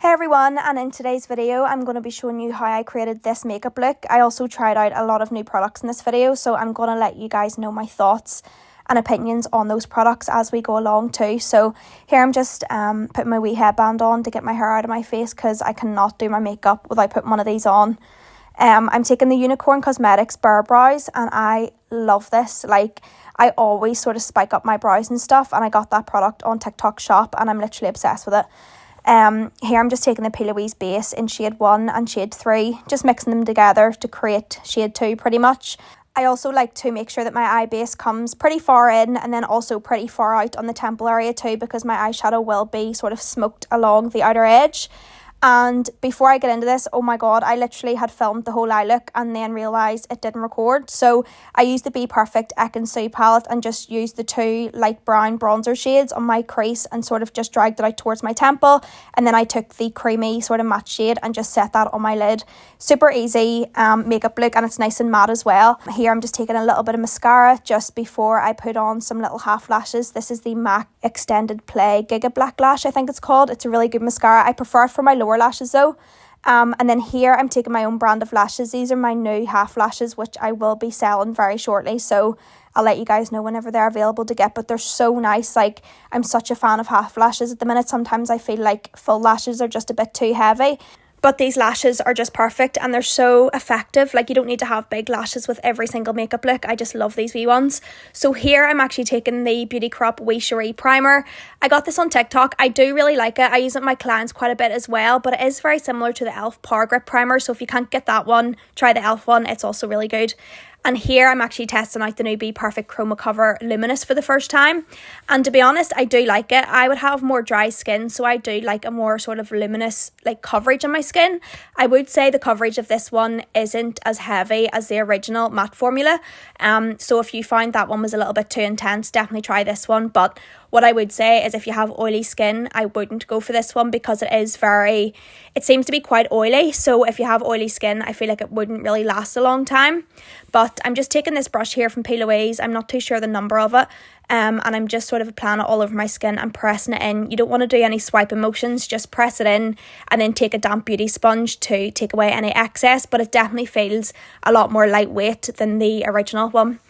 Hey everyone, and in today's video I'm going to be showing you how I created this makeup look. I also tried out a lot of new products in this video, so I'm going to let you guys know my thoughts and opinions on those products as we go along too. So here I'm just putting my wee headband on to get my hair out of my face because I cannot do my makeup without putting one of these on. I'm taking the Unicorn Cosmetics Burr Brows and I love this. Like, I always sort of spike up my brows and stuff, and I got that product on TikTok Shop and I'm literally obsessed with it. Here I'm just taking the Plouise Base in shade 1 and shade 3, just mixing them together to create shade 2 pretty much. I also like to make sure that my eye base comes pretty far in and then also pretty far out on the temple area too, because my eyeshadow will be sort of smoked along the outer edge. And before I get into this, oh my god, I literally had filmed the whole eye look and then realised it didn't record. So I used the Bperfect Ekin palette and just used the two light brown bronzer shades on my crease and sort of just dragged it out towards my temple. And then I took the creamy sort of matte shade and just set that on my lid. Super easy makeup look, and it's nice and matte as well. Here I'm just taking a little bit of mascara just before I put on some little half lashes. This is the MAC Extended Play Giga Black Lash, I think it's called. It's a really good mascara. I prefer it for my lower lashes though. And then here I'm taking my own brand of lashes. These are my new half lashes, which I will be selling very shortly, so I'll let you guys know whenever they're available to get, but they're so nice. Like, I'm such a fan of half lashes at the minute. Sometimes I feel like full lashes are just a bit too heavy, but these lashes are just perfect and they're so effective. Like, you don't need to have big lashes with every single makeup look. I just love these wee ones. So here I'm actually taking the Beauty Crop Wee Cherrie primer. I got this on TikTok. I do really like it. I use it on my clients quite a bit as well, but it is very similar to the e.l.f. Power Grip primer. So if you can't get that one, try the e.l.f. one. It's also really good. And here I'm actually testing out the new Bperfect Chroma Cover Luminous for the first time. And to be honest, I do like it. I would have more dry skin, so I do like a more sort of luminous like coverage on my skin. I would say the coverage of this one isn't as heavy as the original matte formula. So if you found that one was a little bit too intense, definitely try this one. But what I would say is if you have oily skin, I wouldn't go for this one because it seems to be quite oily. So if you have oily skin, I feel like it wouldn't really last a long time. But I'm just taking this brush here from Plouise. I'm not too sure the number of it. And I'm just sort of applying it all over my skin and pressing it in. You don't want to do any swiping motions, just press it in and then take a damp beauty sponge to take away any excess. But it definitely feels a lot more lightweight than the original one.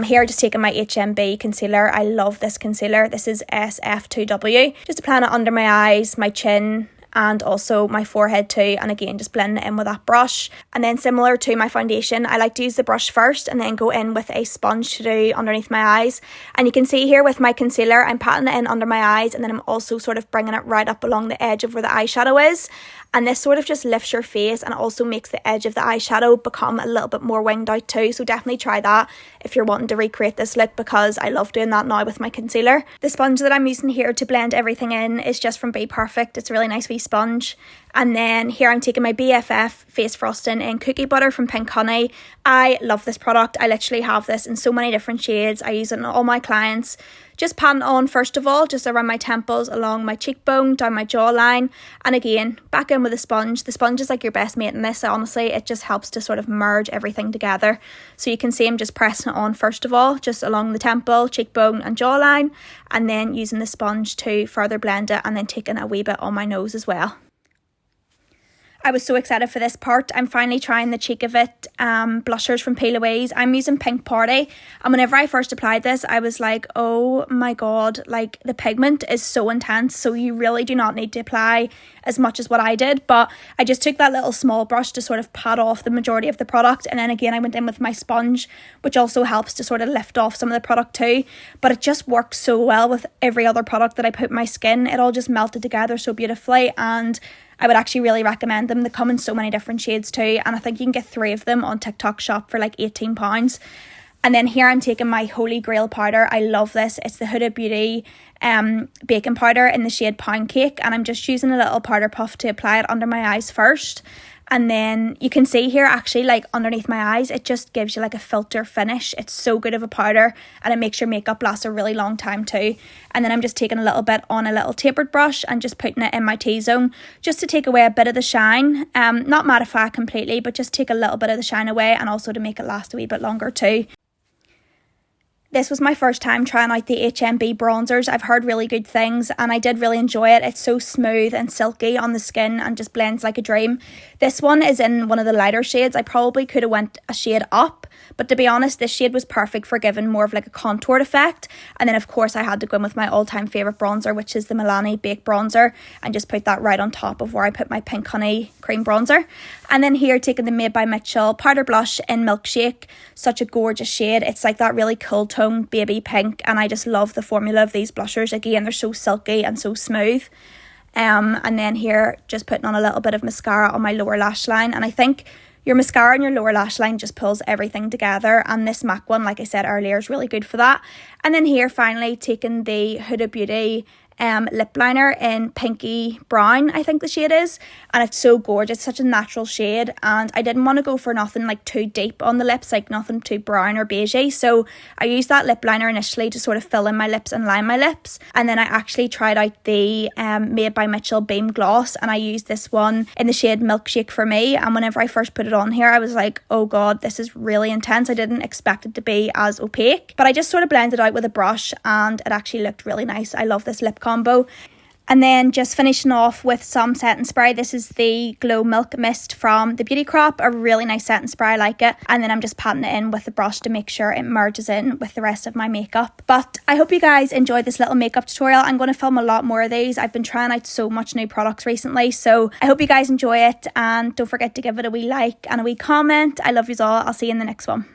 Here just taking my HNB concealer. I love this concealer. This is SF2W. Just applying it under my eyes, my chin, and also my forehead too, and again just blending it in with that brush. And then similar to my foundation, I like to use the brush first and then go in with a sponge to do underneath my eyes. And you can see here with my concealer, I'm patting it in under my eyes and then I'm also sort of bringing it right up along the edge of where the eyeshadow is. And this sort of just lifts your face and also makes the edge of the eyeshadow become a little bit more winged out too. So definitely try that if you're wanting to recreate this look, because I love doing that now with my concealer. The sponge that I'm using here to blend everything in is just from Bperfect. It's a really nice wee sponge. And then here I'm taking my Bperfect face frosting in Cookie Butter from Pink Honey. I love this product. I literally have this in so many different shades. I use it on all my clients. Just patting it on first of all, just around my temples, along my cheekbone, down my jawline. And again, back in with a sponge. The sponge is like your best mate in this, honestly. It just helps to sort of merge everything together. So you can see I'm just pressing it on first of all, just along the temple, cheekbone and jawline. And then using the sponge to further blend it and then taking a wee bit on my nose as well. I was so excited for this part. I'm finally trying the Cheek of It blushers from Plouise. I'm using Pink Party, and whenever I first applied this, I was like, oh my god, like the pigment is so intense, so you really do not need to apply as much as what I did. But I just took that little small brush to sort of pat off the majority of the product, and then again I went in with my sponge, which also helps to sort of lift off some of the product too. But it just works so well with every other product that I put in my skin. It all just melted together so beautifully, and I would actually really recommend them. They come in so many different shades too, and I think you can get 3 of them on TikTok Shop for like £18. And then here I'm taking my Holy Grail powder. I love this. It's the Huda Beauty baking powder in the shade Poundcake, and I'm just using a little powder puff to apply it under my eyes first. And then you can see here actually, like underneath my eyes, it just gives you like a filter finish. It's so good of a powder, and it makes your makeup last a really long time too. And then I'm just taking a little bit on a little tapered brush and just putting it in my T-zone just to take away a bit of the shine. Not mattify it completely, but just take a little bit of the shine away, and also to make it last a wee bit longer too. This was my first time trying out the HNB bronzers. I've heard really good things and I did really enjoy it. It's so smooth and silky on the skin and just blends like a dream. This one is in one of the lighter shades. I probably could have went a shade up, but to be honest, this shade was perfect for giving more of like a contoured effect. And then of course I had to go in with my all-time favourite bronzer, which is the Milani Baked Bronzer, and just put that right on top of where I put my Pink Honey Cream Bronzer. And then here, taking the Made by Mitchell Powder Blush in Milkshake. Such a gorgeous shade. It's like that really cool tone baby pink, and I just love the formula of these blushers. Again, they're so silky and so smooth. And then here, just putting on a little bit of mascara on my lower lash line, and I think your mascara and your lower lash line just pulls everything together, and this MAC one, like I said earlier, is really good for that. And then here, finally, taking the Huda Beauty lip liner in pinky brown, I think the shade is, and it's so gorgeous. It's such a natural shade, and I didn't want to go for nothing like too deep on the lips, like nothing too brown or beigey, so I used that lip liner initially to sort of fill in my lips and line my lips. And then I actually tried out the Made by Mitchell Beam Gloss, and I used this one in the shade Milkshake for me, and whenever I first put it on here I was like, oh god, this is really intense. I didn't expect it to be as opaque, but I just sort of blended it out with a brush and it actually looked really nice. I love this lip combo. And then just finishing off with some setting spray. This is the Glow Milk Mist from the Beauty Crop. A really nice setting spray, I like it. And then I'm just patting it in with the brush to make sure it merges in with the rest of my makeup. But I hope you guys enjoyed this little makeup tutorial. I'm going to film a lot more of these. I've been trying out so much new products recently, so I hope you guys enjoy it, and don't forget to give it a wee like and a wee comment. I love you all. I'll see you in the next one.